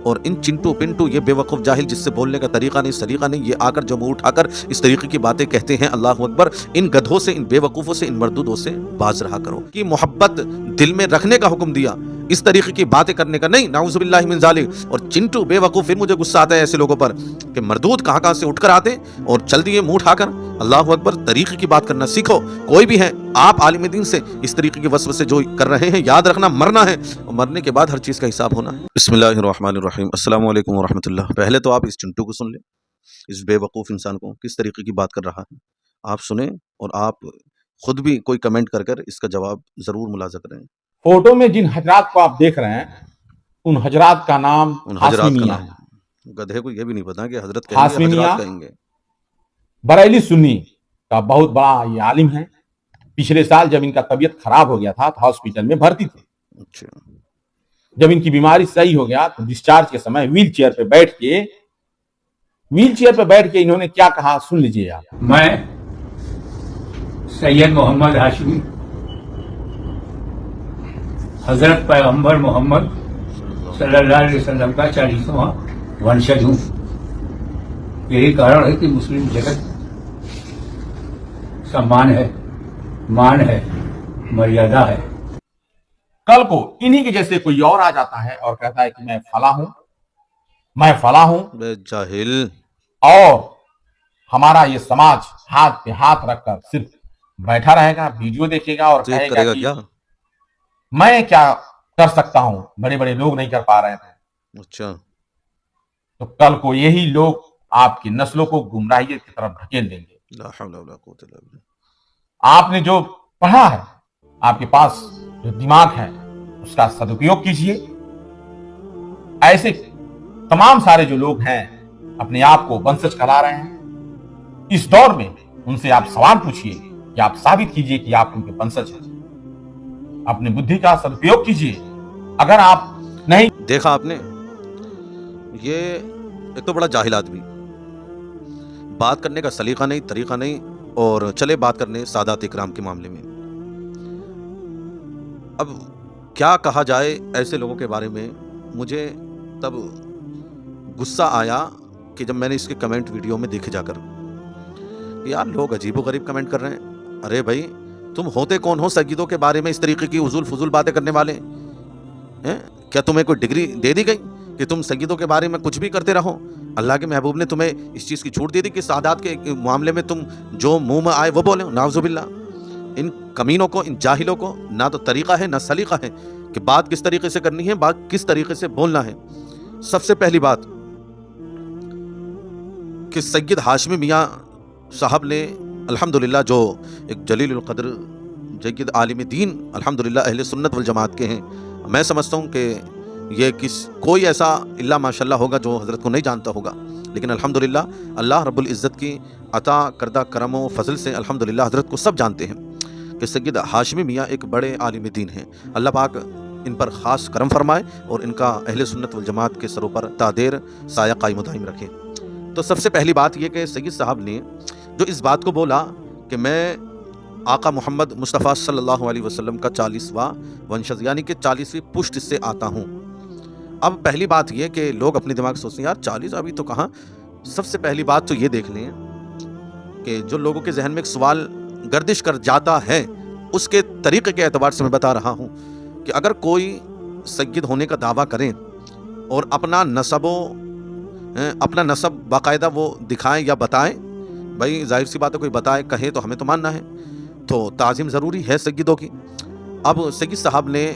اور ان چنٹو پنٹو یہ بے وقوف جاہل جس سے بولنے کا طریقہ نہیں سلیقہ نہیں، یہ آ کر جو منہ اٹھا کر اس طریقے کی باتیں کہتے ہیں، اللہ اکبر، ان گدھوں سے، ان بے وقوفوں سے، ان مردودوں سے باز رہا کرو۔ کہ محبت دل میں رکھنے کا حکم دیا، اس طریقے کی باتیں کرنے کا نہیں، نعوذ باللہ من ذالک۔ اور چنٹو بے وقوف، پھر مجھے غصہ آتا ہے ایسے لوگوں پر کہ مردود کہاں کہاں سے اٹھ کر آتے اور چل دیے منہ اٹھا کر۔ اللہ اکبر، طریقے کی بات کرنا سیکھو۔ کوئی بھی ہے، آپ عالم دین سے اس طریقے کے وسوسے جو کر رہے ہیں، یاد رکھنا مرنا ہے، اور مرنے کے بعد ہر چیز کا حساب ہونا ہے۔ بسم اللہ الرحمن الرحیم، السلام علیکم ورحمۃ اللہ۔ پہلے تو آپ اس چنٹو کو سن لیں، اس بے وقوف انسان کو کس طریقے کی بات کر رہا ہے، آپ سنیں، اور آپ خود بھی کوئی کمنٹ کر کر اس کا جواب ضرور ملاحظہ کریں۔ فوٹو میں جن حضرات کو آپ دیکھ رہے ہیں ان حضرات کا نام ان ہاشمی حضرات کا میاں نام، ہے۔ گدھے کو یہ بھی نہیں پتا کہ حضرت کہیں گے ہاشمی میاں حضرات کہیں گے۔ بریلی سنی کا بہت بڑا یہ عالم ہے۔ پچھلے سال جب ان کا طبیعت خراب ہو گیا تھا تو ہاسپٹل میں بھرتی تھے۔ اچھا، جب ان کی بیماری صحیح ہو گیا تو ڈسچارج کے سمے ویل چیئر پہ بیٹھ کے انہوں نے کیا کہا، سن لیجئے آپ۔ میں سید محمد ہاشمی، حضرت پیغمبر محمد صلی اللہ علیہ وسلم کا 40واں ونشج ہوں۔ یہی کارن ہے کہ مسلم جگت سمان ہے، مان ہے، مریادہ ہے۔ کل کو انہی کے جیسے کوئی اور آ جاتا ہے اور کہتا ہے کہ میں فلاں ہوں بے جاہل، اور ہمارا یہ سماج ہاتھ پہ ہاتھ رکھ کر صرف بیٹھا رہے گا، ویڈیو دیکھے گا اور کہے کرے گا گا کہ کیا؟ میں کیا کر سکتا ہوں، بڑے بڑے لوگ نہیں کر پا رہے تھے۔ اچھا، تو کل کو یہی لوگ آپ کی نسلوں کو گمراہی کی طرف دھکیل دیں گے۔ لا حول ولا قوت الا باللہ۔ آپ نے جو پڑھا ہے، آپ کے پاس جو دماغ ہے، اس کا سدپیوگ کیجئے۔ ایسے تمام سارے جو لوگ ہیں اپنے آپ کو ونشج کہلا رہے ہیں، اس دور میں ان سے آپ سوال پوچھئے کہ آپ ثابت کیجئے کہ آپ ان کے ونشج ہیں۔ اپنے بدھی کا سدپیوگ کیجئے۔ اگر آپ نہیں دیکھا آپ نے، یہ ایک تو بڑا جاہل آدمی، بات کرنے کا سلیقہ نہیں، طریقہ نہیں، اور چلے بات کرنے سادات اکرام کے معاملے میں۔ اب کیا کہا جائے ایسے لوگوں کے بارے میں؟ مجھے تب غصہ آیا کہ جب میں نے اس کے کمنٹ ویڈیو میں دیکھے جا کر، یار لوگ عجیب و غریب کمنٹ کر رہے ہیں۔ ارے بھائی، تم ہوتے کون ہو سیدوں کے بارے میں اس طریقے کی فضول فضول باتیں کرنے والے ہیں؟ کیا تمہیں کوئی ڈگری دے دی گئی کہ تم سیدوں کے بارے میں کچھ بھی کرتے رہو؟ اللہ کے محبوب نے تمہیں اس چیز کی چھوٹ دے دی کہ سادات کے معاملے میں تم جو منہ میں آئے وہ بولے؟ نعوذ باللہ۔ ان کمینوں کو، ان جاہلوں کو نہ تو طریقہ ہے نہ سلیقہ ہے کہ بات کس طریقے سے کرنی ہے، بات کس طریقے سے بولنا ہے۔ سب سے پہلی بات کہ سید ہاشمی میاں صاحب نے الحمدللہ جو ایک جلیل القدر جید عالم دین الحمدللہ اہل سنت والجماعت کے ہیں، میں سمجھتا ہوں کہ یہ کوئی ایسا اللہ ماشاءاللہ ہوگا جو حضرت کو نہیں جانتا ہوگا، لیکن الحمدللہ اللہ رب العزت کی عطا کردہ کرم و فضل سے الحمدللہ حضرت کو سب جانتے ہیں کہ سید ہاشمی میاں ایک بڑے عالم دین ہیں۔ اللہ پاک ان پر خاص کرم فرمائے اور ان کا اہل سنت والجماعت کے سروں پر تادیر سایہ قائم و دائم رکھے۔ تو سب سے پہلی بات یہ کہ سید صاحب نے جو اس بات کو بولا کہ میں آقا محمد مصطفیٰ صلی اللہ علیہ وسلم کا 40واں ونشج یعنی کہ 40ویں پشت سے آتا ہوں۔ اب پہلی بات یہ کہ لوگ اپنے دماغ سے سوچتے ہیں یار 40 ابھی تو کہاں۔ سب سے پہلی بات تو یہ دیکھ لیں کہ جو لوگوں کے ذہن میں ایک سوال گردش کر جاتا ہے، اس کے طریقے کے اعتبار سے میں بتا رہا ہوں کہ اگر کوئی سید ہونے کا دعویٰ کریں اور اپنا نسب باقاعدہ وہ دکھائیں یا بتائیں، بھائی ظاہر سی بات ہے، کوئی بتائے کہے تو ہمیں تو ماننا ہے، تو تعظیم ضروری ہے سیدوں کی۔ اب سید صاحب نے،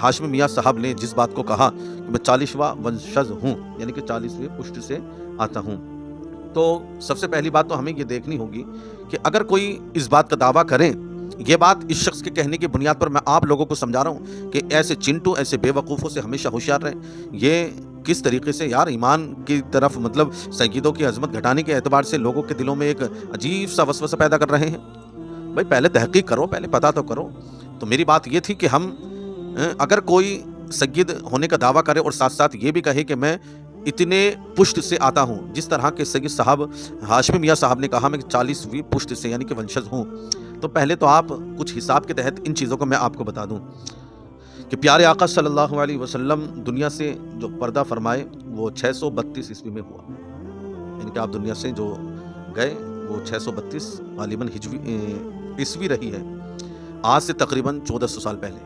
ہاشمی میاں صاحب نے جس بات کو کہا کہ میں 40واں ونشج ہوں یعنی کہ 40ویں پشت سے آتا ہوں، تو سب سے پہلی بات تو ہمیں یہ دیکھنی ہوگی کہ اگر کوئی اس بات کا دعویٰ کرے، یہ بات اس شخص کے کہنے کی بنیاد پر میں آپ لوگوں کو سمجھا رہا ہوں کہ ایسے چنٹو، ایسے بے وقوفوں سے ہمیشہ ہوشیار رہیں۔ یہ کس طریقے سے یار ایمان کی طرف، مطلب سیدوں کی عظمت گھٹانے کے اعتبار سے لوگوں کے دلوں میں ایک عجیب سا وسوسہ پیدا کر رہے ہیں۔ بھائی پہلے تحقیق کرو، پہلے پتہ تو کرو۔ تو میری بات یہ تھی کہ ہم اگر کوئی سید ہونے کا دعویٰ کرے اور ساتھ ساتھ یہ بھی کہے کہ میں اتنے پشت سے آتا ہوں، جس طرح کے سید صاحب ہاشمی میاں صاحب نے کہا میں 40ویں پشت سے یعنی کہ ونشج ہوں، تو پہلے تو آپ کچھ حساب کے تحت ان چیزوں کو میں آپ کو بتا دوں کہ پیارے آقا صلی اللہ علیہ وسلم دنیا سے جو پردہ فرمائے وہ 632 عیسوی میں ہوا، یعنی کہ آپ دنیا سے جو گئے وہ 632 غالباً عیسوی رہی ہے، آج سے تقریباً 1400 سال پہلے۔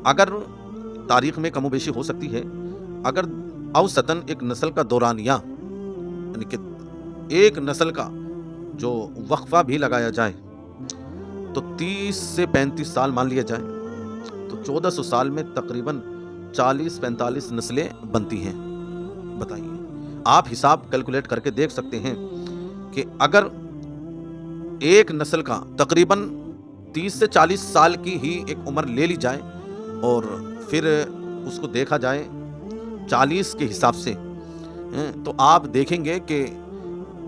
اگر تاریخ میں کم و بیشی ہو سکتی ہے، اگر اوسطاً ایک نسل کا دورانیہ، یعنی کہ ایک نسل کا جو وقفہ بھی لگایا جائے تو 30 سے 35 سال مان لیا جائے تو 1400 سال میں تقریباً 40-45 نسلیں بنتی ہیں۔ بتائیے، آپ حساب کیلکولیٹ کر کے دیکھ سکتے ہیں کہ اگر ایک نسل کا تقریباً 30 سے 40 سال کی ہی ایک عمر لے لی جائے اور پھر اس کو دیکھا جائے 40 کے حساب سے، تو آپ دیکھیں گے کہ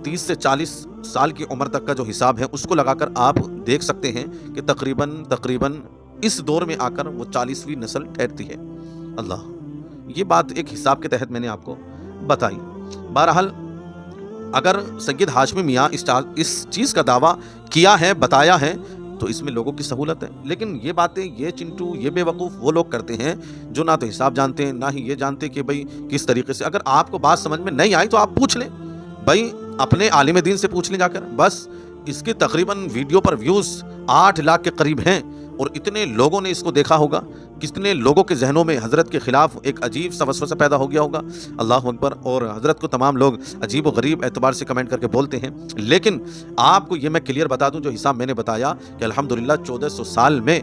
30 سے 40 سال کی عمر تک کا جو حساب ہے اس کو لگا کر آپ دیکھ سکتے ہیں کہ تقریباً اس دور میں آ کر وہ 40ویں نسل ٹھہرتی ہے۔ اللہ، یہ بات ایک حساب کے تحت میں نے آپ کو بتائی۔ بہرحال اگر سید ہاشمی میاں اس چیز کا دعویٰ کیا ہے، بتایا ہے، تو اس میں لوگوں کی سہولت ہے، لیکن یہ باتیں یہ چنٹو، یہ بے وقوف وہ لوگ کرتے ہیں جو نہ تو حساب جانتے ہیں، نہ ہی یہ جانتے کہ بھئی کس طریقے سے۔ اگر آپ کو بات سمجھ میں نہیں آئی تو آپ پوچھ لیں، بھئی اپنے عالم دین سے پوچھ لیں جا کر۔ بس اس کے تقریباً ویڈیو پر ویوز 8 لاکھ کے قریب ہیں اور اتنے لوگوں نے اس کو دیکھا ہوگا، کتنے لوگوں کے ذہنوں میں حضرت کے خلاف ایک عجیب سا وسوسہ پیدا ہو گیا ہوگا۔ اللہ اکبر۔ اور حضرت کو تمام لوگ عجیب و غریب اعتبار سے کمنٹ کر کے بولتے ہیں، لیکن آپ کو یہ میں کلیئر بتا دوں، جو حساب میں نے بتایا کہ الحمدللہ 1400 سال میں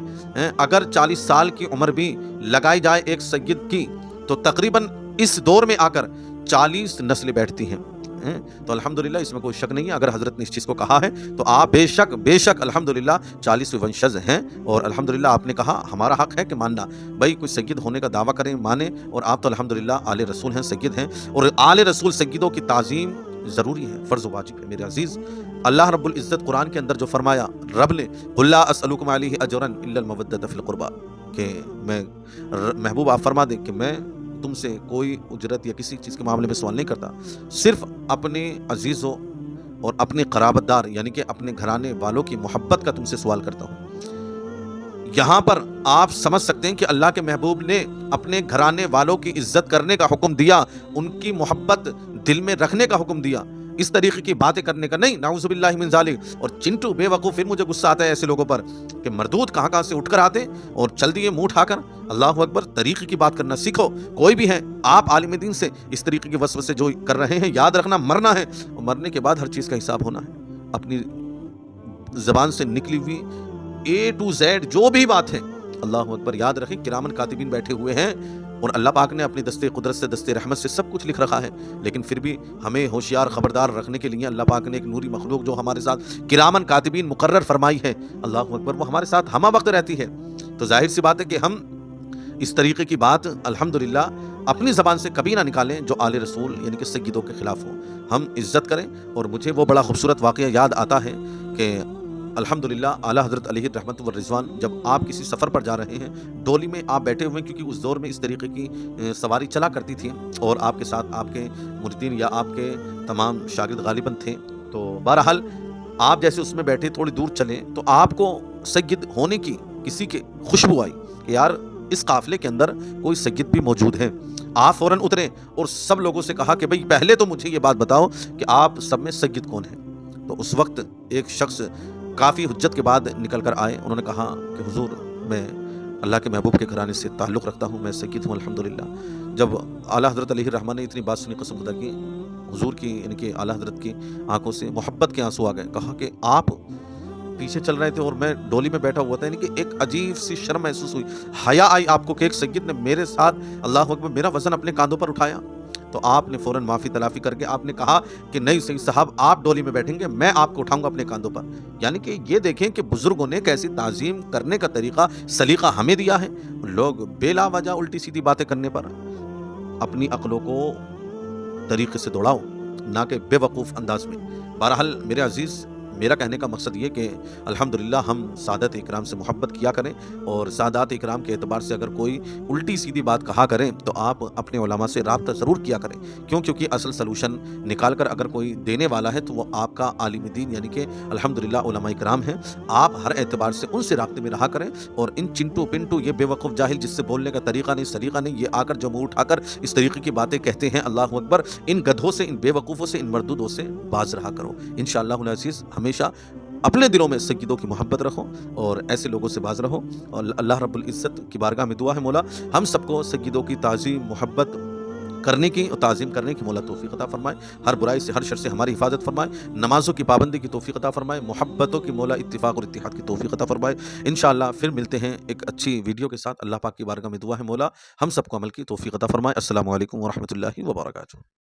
اگر 40 سال کی عمر بھی لگائی جائے ایک سید کی تو تقریباً اس دور میں آ کر 40 نسلیں بیٹھتی ہیں۔ تو الحمدللہ اس میں کوئی شک نہیں ہے، اگر حضرت نے اس چیز کو کہا ہے تو آپ بے شک الحمدللہ 40 ونشز ہیں، اور الحمدللہ آپ نے کہا ہمارا حق ہے کہ ماننا، بھائی کوئی سید ہونے کا دعویٰ کریں مانیں، اور آپ تو الحمدللہ آل رسول ہیں، سید ہیں، اور آل رسول سیدوں کی تعظیم ضروری ہے، فرض و واجب ہے میرے عزیز۔ اللہ رب العزت قرآن کے اندر جو فرمایا رب نے، قل لا اسألکم علیہ اجرا الا المودۃ فی القربى، کہ میں محبوب آپ فرما دیں کہ میں تم سے کوئی اجرت یا کسی چیز کے معاملے میں سوال نہیں کرتا، صرف اپنے عزیزوں اور اپنے قرابت دار یعنی کہ اپنے گھرانے والوں کی محبت کا تم سے سوال کرتا ہوں۔ یہاں پر آپ سمجھ سکتے ہیں کہ اللہ کے محبوب نے اپنے گھرانے والوں کی عزت کرنے کا حکم دیا، ان کی محبت دل میں رکھنے کا حکم دیا، اس طریقے کی باتیں کرنے کا نہیں، نعوذ باللہ من ذالک۔ اور چنٹو بے وقوف، پھر مجھے غصہ آتا ہے ایسے لوگوں پر کہ مردود کہاں سے اٹھ کر آتے اور چل دیے منہ اٹھا کر۔ اللہ اکبر، طریقے کی بات کرنا سیکھو، کوئی بھی ہے آپ عالم دین سے اس طریقے کے وسوسے جو کر رہے ہیں، یاد رکھنا مرنا ہے، اور مرنے کے بعد ہر چیز کا حساب ہونا ہے۔ اپنی زبان سے نکلی ہوئی A to Z جو بھی بات ہے، اللہ اکبر، یاد رکھیں کرامن کاتبین بیٹھے ہوئے ہیں اور اللہ پاک نے اپنی دستے قدرت سے، دستے رحمت سے سب کچھ لکھ رکھا ہے، لیکن پھر بھی ہمیں ہوشیار خبردار رکھنے کے لیے اللہ پاک نے ایک نوری مخلوق جو ہمارے ساتھ کرامن کاتبین مقرر فرمائی ہے، اللہ اکبر، وہ ہمارے ساتھ ہمہ وقت رہتی ہے۔ تو ظاہر سی بات ہے کہ ہم اس طریقے کی بات الحمدللہ اپنی زبان سے کبھی نہ نکالیں جو آل رسول یعنی کہ سیدوں کے خلاف ہو، ہم عزت کریں۔ اور مجھے وہ بڑا خوبصورت واقعہ یاد آتا ہے کہ الحمدللہ اعلیٰ حضرت علیہ رحمت والرضوان جب آپ کسی سفر پر جا رہے ہیں، ڈولی میں آپ بیٹھے ہوئے ہیں، کیونکہ اس دور میں اس طریقے کی سواری چلا کرتی تھی اور آپ کے ساتھ آپ کے مریدین یا آپ کے تمام شاگرد غالباً تھے، تو بہرحال آپ جیسے اس میں بیٹھے تھوڑی دور چلیں تو آپ کو سید ہونے کی کسی کے خوشبو آئی کہ یار اس قافلے کے اندر کوئی سید بھی موجود ہے۔ آپ فوراً اترے اور سب لوگوں سے کہا کہ بھئی پہلے تو مجھے یہ بات بتاؤ کہ آپ سب میں سید کون ہے۔ تو اس وقت ایک شخص کافی حجت کے بعد نکل کر آئے، انہوں نے کہا کہ حضور میں اللہ کے محبوب کے گھرانے سے تعلق رکھتا ہوں، میں سید ہوں الحمدللہ۔ جب اعلیٰ حضرت علیہ الرحمٰن نے اتنی بات سنی، قسم خدا کی حضور کی یعنی کہ اعلیٰ حضرت کی آنکھوں سے محبت کے آنسو آ گئے۔ کہا کہ آپ پیچھے چل رہے تھے اور میں ڈولی میں بیٹھا ہوا تھا، یعنی کہ ایک عجیب سی شرم محسوس ہوئی، حیا آئی آپ کو کہ ایک سید نے میرے ساتھ اللہ اکبر میرا وزن اپنے کاندھوں پر اٹھایا۔ تو آپ نے فوراً معافی تلافی کر کے آپ نے کہا کہ نہیں سید صاحب، آپ ڈولی میں بیٹھیں گے، میں آپ کو اٹھاؤں گا اپنے کاندھوں پر۔ یعنی کہ یہ دیکھیں کہ بزرگوں نے کیسی تعظیم کرنے کا طریقہ سلیقہ ہمیں دیا ہے، لوگ بلا وجہ الٹی سیدھی باتیں کرنے پر اپنی عقلوں کو طریقے سے دوڑاؤ، نہ کہ بے وقوف انداز میں۔ بہرحال میرے عزیز، میرا کہنے کا مقصد یہ کہ الحمدللہ ہم سادات اکرام سے محبت کیا کریں، اور سادات اکرام کے اعتبار سے اگر کوئی الٹی سیدھی بات کہا کریں تو آپ اپنے علماء سے رابطہ ضرور کیا کریں، کیونکہ اصل سلوشن نکال کر اگر کوئی دینے والا ہے تو وہ آپ کا عالم دین یعنی کہ الحمدللہ علماء اکرام ہیں۔ آپ ہر اعتبار سے ان سے رابطے میں رہا کریں، اور ان چنٹو پنٹو یہ بے وقوف جاہل جس سے بولنے کا طریقہ نہیں سلیقہ نہیں، یہ آ کر جو منہ اٹھا کر اس طریقے کی باتیں کہتے ہیں، اللہ اکبر، ان گدھوں سے، ان بے وقوفوں سے، ان مردودوں سے باز رہا کرو۔ انشاءاللہ العزیز ہمیشہ اپنے دلوں میں سیدوں کی محبت رکھو اور ایسے لوگوں سے باز رہو، اور اللہ رب العزت کی بارگاہ میں دعا ہے مولا ہم سب کو سیدوں کی تعظیم محبت کرنے کی اور تعظیم کرنے کی مولا توفیق عطا فرمائے، ہر برائی سے ہر شر سے ہماری حفاظت فرمائے، نمازوں کی پابندی کی توفیق عطا فرمائے، محبتوں کی مولا اتفاق اور اتحاد کی توفیق عطا فرمائے۔ انشاءاللہ پھر ملتے ہیں ایک اچھی ویڈیو کے ساتھ۔ اللہ پاک کی بارگاہ میں دعا ہے مولا ہم سب کو عمل کی توفیق عطا فرمائے۔ السلام علیکم ورحمۃ اللہ وبرکاتہ۔